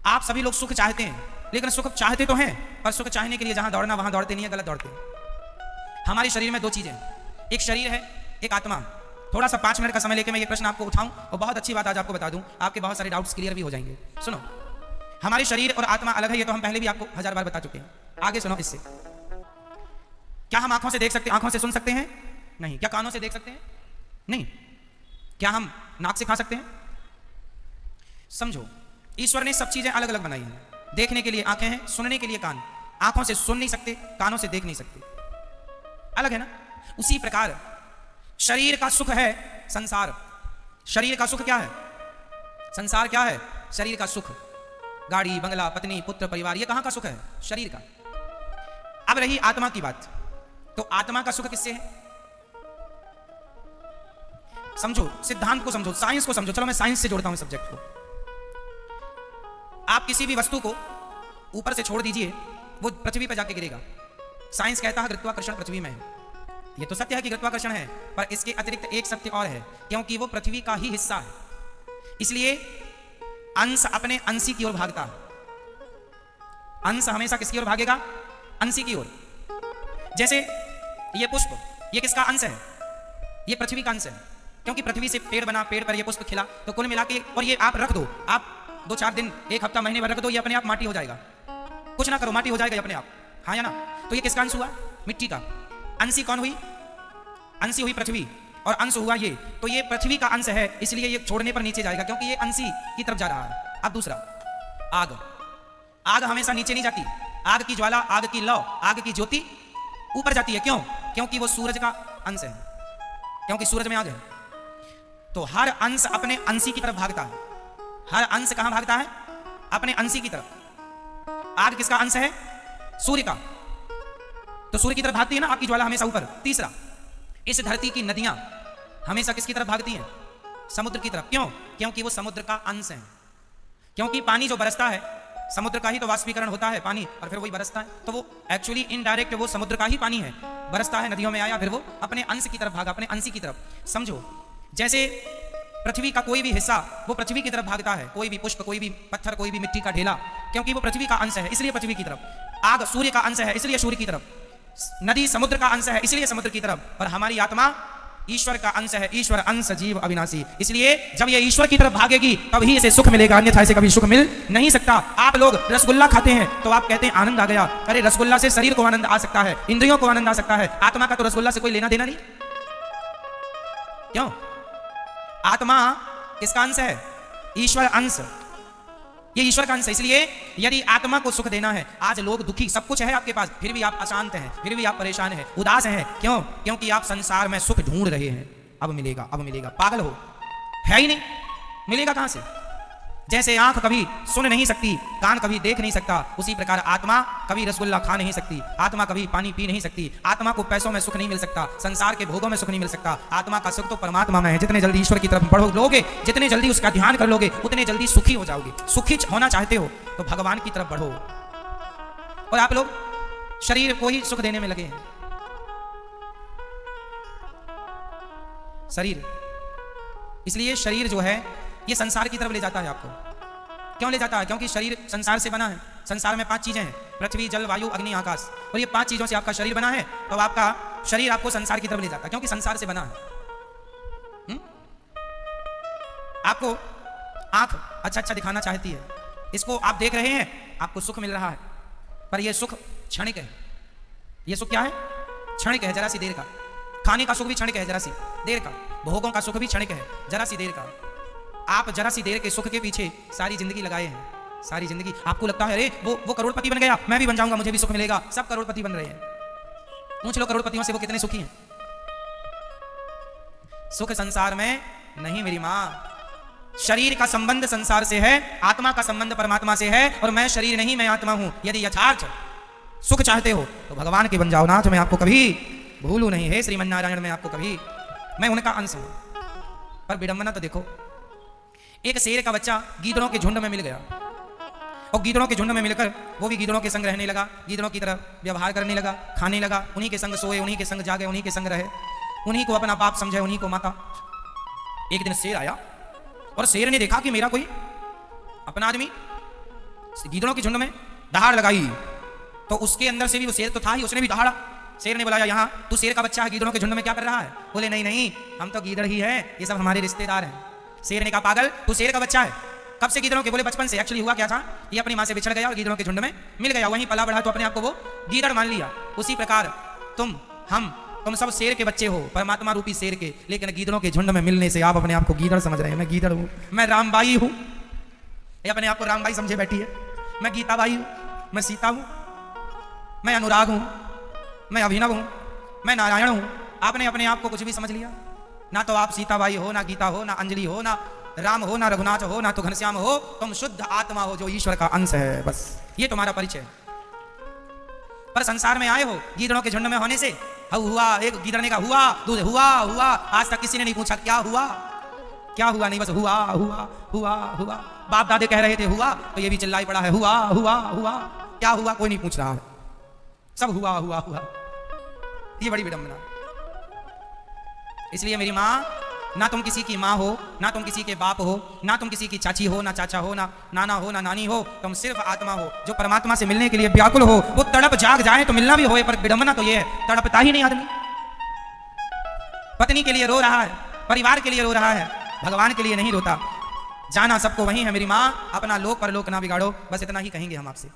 आप सभी लोग सुख चाहते हैं, लेकिन सुख चाहते तो हैं, पर सुख चाहने के लिए जहां दौड़ना वहां दौड़ते नहीं है, गलत दौड़ते हैं। हमारे शरीर में दो चीजें हैं, एक शरीर है, एक आत्मा। थोड़ा सा 5 मिनट का समय लेकर मैं ये प्रश्न आपको उठाऊं और बहुत अच्छी बात आज आपको बता दूं, आपके बहुत सारे डाउट्स क्लियर भी हो जाएंगे। सुनो, हमारे शरीर और आत्मा अलग है, ये तो हम पहले भी आपको 1000 बार बता चुके हैं। आगे सुनो इससे। क्या हम आंखों से देख सकते हैं, आंखों से सुन सकते हैं? नहीं। क्या कानों से देख सकते हैं? नहीं। क्या हम नाक से खा सकते हैं? समझो, ईश्वर ने सब चीजें अलग अलग बनाई हैं। देखने के लिए आंखें हैं, सुनने के लिए कान। आंखों से सुन नहीं सकते, कानों से देख नहीं सकते, अलग है ना। उसी प्रकार शरीर का सुख है संसार। शरीर का सुख क्या है? संसार क्या है? शरीर का सुख, गाड़ी बंगला पत्नी पुत्र परिवार, ये कहां का सुख है? शरीर का। अब रही आत्मा की बात, तो आत्मा का सुख किससे है? समझो, सिद्धांत को समझो, साइंस को समझो। चलो मैं साइंस से जोड़ता हूं सब्जेक्ट को। आप किसी भी वस्तु को ऊपर से छोड़ दीजिए, वो पृथ्वी पर जाके गिरेगा। साइंस कहता है गुरुत्वाकर्षण पृथ्वी में है। ये तो सत्य है कि गुरुत्वाकर्षण है, पर इसके अतिरिक्त एक सत्य और है, क्योंकि वो पृथ्वी का ही हिस्सा है, इसलिए अंश अपने अंशी की ओर भागता है। अंश हमेशा किसकी ओर भागेगा? अंशी की ओर। जैसे ये पुष्प, ये किसका अंश है? ये पृथ्वी का अंश है, क्योंकि पृथ्वी से पेड़ बना, पेड़ पर ये पुष्प खिला, तो कुल मिला के, और ये आप रख दो, आप 2-4 दिन, 1 हफ्ता, महीने भर रख दो, ये अपने आप माटी हो जाएगा। कुछ ना करो, माटी हो जाएगा अपने आप, हाँ या ना? तो ये किसका अंश हुआ? मिट्टी का। अंशी कौन हुई? अंशी हुई पृथ्वी, और अंश हुआ ये, तो ये पृथ्वी का अंश है, इसलिए ये छोड़ने पर नीचे जाएगा, क्योंकि ये अंशी की तरफ जा रहा है। अब दूसरा, आग। आग हमेशा नीचे नहीं जाती। आग की ज्वाला, आग की लौ, आग की ज्योति ऊपर जाती है। क्यों? क्योंकि वो सूरज का अंश है, क्योंकि सूरज में आग है। तो हर अंश अपने अंशी की तरफ भागता है। हर अंश कहां भागता है? अपने अंशी की तरफ। आग किसका अंश है? सूर्य का, तो सूर्य की तरफ भागती है ना आपकी ज्वाला, हमेशा ऊपर। तीसरा, इस धरती की नदियां हमेशा किसकी तरफ भागती हैं? समुद्र की तरफ। क्यों? क्योंकि वो समुद्र का अंश है। क्योंकि पानी जो बरसता है, समुद्र का ही तो वाष्पीकरण होता है पानी, और फिर वही बरसता है, तो वो एक्चुअली इनडायरेक्ट वो समुद्र का ही पानी है, बरसता है, नदियों में आया, फिर वो अपने अंश की तरफ भागा, अपने अंशी की तरफ। समझो, जैसे पृथ्वी का कोई भी हिस्सा वो पृथ्वी की तरफ भागता है, कोई भी पुष्प, कोई भी पत्थर, कोई भी मिट्टी का ढेला, क्योंकि वो पृथ्वी का अंश है, इसलिए पृथ्वी की तरफ। आग सूर्य का अंश है, इसलिए सूर्य की तरफ। नदी समुद्र का अंश है, इसलिए समुद्र की तरफ। और हमारी आत्मा ईश्वर का अंश है, ईश्वर अंश जीव अविनाशी, इसलिए जब ये ईश्वर की तरफ भागेगी तभी इसे सुख मिलेगा, अन्यथा इसे कभी सुख मिल नहीं सकता। आप लोग रसगुल्ला खाते हैं तो आप कहते हैं आनंद आ गया। अरे रसगुल्ला से शरीर को आनंद आ सकता है, इंद्रियों को आनंद आ सकता है, आत्मा का तो रसगुल्ला से कोई लेना देना नहीं। क्यों? आत्मा किसका अंश है? ईश्वर अंश। ये ईश्वर का अंश है, इसलिए यदि आत्मा को सुख देना है, आज लोग दुखी, सब कुछ है आपके पास, फिर भी आप अशांत हैं, फिर भी आप परेशान हैं, उदास हैं। क्यों? क्योंकि आप संसार में सुख ढूंढ रहे हैं। अब मिलेगा, अब मिलेगा। पागल हो, है ही नहीं, मिलेगा कहां से? जैसे आंख कभी सुन नहीं सकती, कान कभी देख नहीं सकता, उसी प्रकार आत्मा कभी रसगुल्ला खा नहीं सकती, आत्मा कभी पानी पी नहीं सकती, आत्मा को पैसों में सुख नहीं मिल सकता, संसार के भोगों में सुख नहीं मिल सकता। आत्मा का सुख तो परमात्मा में है। जितने जल्दी ईश्वर की तरफ बढ़ोगे, जितने जल्दी उसका ध्यान कर लोगे, उतने जल्दी सुखी हो जाओगे। सुखी होना चाहते हो तो भगवान की तरफ बढ़ो। और आप लोग शरीर को ही सुख देने में लगे हैं। शरीर, इसलिए शरीर जो है ये संसार की तरफ ले जाता है आपको। क्यों ले जाता है? क्योंकि शरीर संसार से बना है। संसार में 5 चीजें हैं, पृथ्वी जल वायु अग्नि आकाश, और ये 5 चीजों से आपका शरीर बना है, तो आपका शरीर आपको संसार की तरफ ले जाता है, क्योंकि संसार से बना है। आपको आंख अच्छा अच्छा दिखाना चाहती है, इसको आप देख रहे हैं, आपको सुख मिल रहा है, पर यह सुख क्षणिक है। यह सुख क्या है? क्षणिक है, जरा सी देर का। खाने का सुख भी क्षणिक है, जरा सी देर का। भोगों का सुख भी क्षणिक है, जरा सी देर का। आप जरा सी देर के सुख के पीछे सारी जिंदगी लगाए हैं, सारी जिंदगी। आपको लगता है अरे वो करोड़पति बन गया, मैं भी बन जाऊंगा, मुझे भी सुख मिलेगा। सब करोड़पति बन रहे हैं, पूछ लो करोड़पतियों से वो कितने सुखी हैं। सुख संसार में नहीं मेरी मां। शरीर का संबंध संसार से है, आत्मा का संबंध परमात्मा से है, और मैं शरीर नहीं, मैं आत्मा हूं। यदि यथार्थ सुख चाहते हो तो भगवान के बन जाओ। नाथ मैं आपको कभी भूलू नहीं, हे श्रीमन नारायण मैं आपको कभी, मैं उनका अंश हूं। पर विडंबना तो देखो, एक शेर का बच्चा गीदड़ों के झुंड में मिल गया, और गीदड़ों के झुंड में मिलकर वो भी गीदड़ों के संग रहने लगा, गीदड़ों की तरह व्यवहार करने लगा, खाने लगा, उन्हीं के संग सोए, उन्हीं के संग जागे, उन्हीं के संग रहे, उन्हीं को अपना बाप समझे, उन्हीं को माता। एक दिन शेर आया और शेर ने देखा कि मेरा कोई अपना आदमी गीदड़ों के झुंड में दहाड़ लगाई तो उसके अंदर से भी वो शेर तो था ही, उसने भी दहाड़ा। शेर ने बुलाया, यहाँ तू शेर का बच्चा है, गीदड़ों के झुंड में क्या कर रहा है? बोले नहीं नहीं, हम तो गीदड़ ही है, ये सब हमारे रिश्तेदार हैं। शेर ने कहा पागल, तू शेर का बच्चा है, कब से गीदड़ों के? बोले बचपन से। एक्चुअली हुआ क्या था, ये अपनी माँ से बिछड़ गया और गीदड़ों के झुंड में मिल गया, वहीं पला बढ़ा तो अपने आप को वो गीदड़ मान लिया। उसी प्रकार तुम सब शेर के बच्चे हो, परमात्मा रूपी शेर के, लेकिन गीदड़ों के झुंड में मिलने से आप अपने आप को गीदड़ समझ रहे हैं। मैं गीदड़ हूँ, मैं रामबाई हूँ, ये अपने आप को रामबाई समझे बैठी है। मैं गीताबाई हूँ, मैं सीता हूँ, मैं अनुराग हूँ, मैं अभिनव हूँ, मैं नारायण हूँ। आपने अपने आप को कुछ भी समझ लिया। ना तो आप सीताबाई हो, ना गीता हो, ना अंजलि हो, ना राम हो, ना रघुनाथ हो, ना तो घनश्याम हो। तुम शुद्ध आत्मा हो जो ईश्वर का अंश है, बस ये तुम्हारा परिचय। पर संसार में आए हो गीदड़ों के झुंड में होने से। हुआ, एक गीदड़ ने कहा हुआ, दूध हुआ हुआ। आज तक किसी ने नहीं पूछा क्या हुआ, क्या हुआ, नहीं बस हुआ हुआ हुआ हुआ। बाप दादे कह रहे थे हुआ, तो ये भी चिल्लाई पड़ा है हुआ हुआ हुआ। क्या हुआ कोई नहीं पूछ रहा है, सब हुआ हुआ हुआ। ये बड़ी विडंबना। इसलिए मेरी माँ, ना तुम किसी की माँ हो, ना तुम किसी के बाप हो, ना तुम किसी की चाची हो, ना चाचा हो, ना नाना हो, ना नानी हो। तुम सिर्फ आत्मा हो जो परमात्मा से मिलने के लिए व्याकुल हो। वो तड़प जाग जाए तो मिलना भी होए, पर विडंबना तो ये है तड़पता ही नहीं आदमी। पत्नी के लिए रो रहा है, परिवार के लिए रो रहा है, भगवान के लिए नहीं रोता। जाना सबको वही है मेरी माँ, अपना लोक परलोक ना बिगाड़ो। बस इतना ही कहेंगे हम आपसे।